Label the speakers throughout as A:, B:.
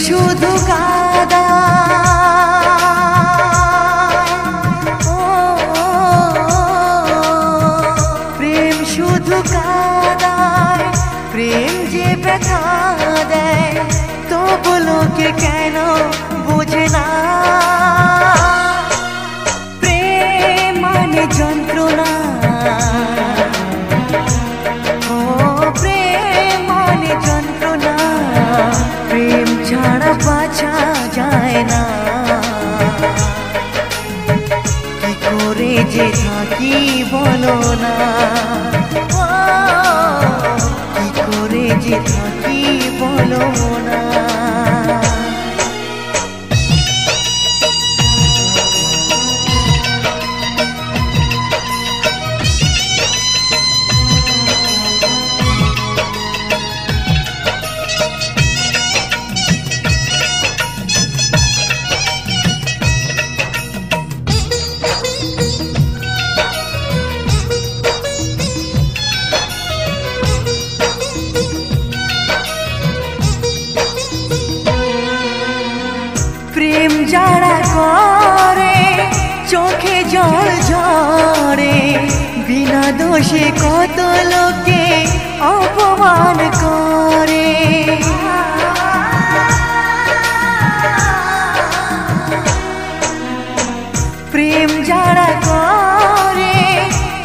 A: শুধু কাদা প্রেম শুধু কাদায় প্রেম যে ব্যথা দেয় তবু লোকে কেন বোঝে না প্রেম মানে যন্ত্রণা প্রেম মানে যন্ত্রণা প্রেম ছাড়া বাঁচা যায় না কি করে যে থাকি বলো না কি করে যে থাকি বলো না প্রেম যারা করে চোখে জল ঝরে বিনা দোষে কত লোকে অপমান করে প্রেম যারা করে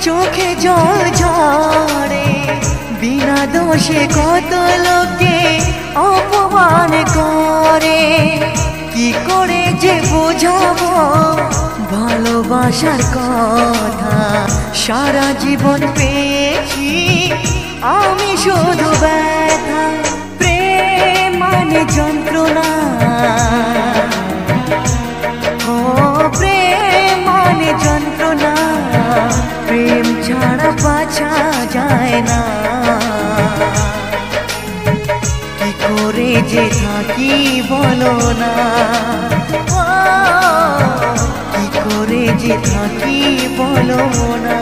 A: চোখে জল ঝরে বিনা দোষে কত লোকে অপমান করে কি করে যে বোঝাবো ভালোবাসার কথা সারা জীবন পেয়েছি আমি শুধু ব্যথা প্রেম মানে যন্ত্রণা প্রেম মানে যন্ত্রণা প্রেম ছাড়া বাঁচা যায় না কি করে যে থাকি বলো না কি করে যে থাকি বলো না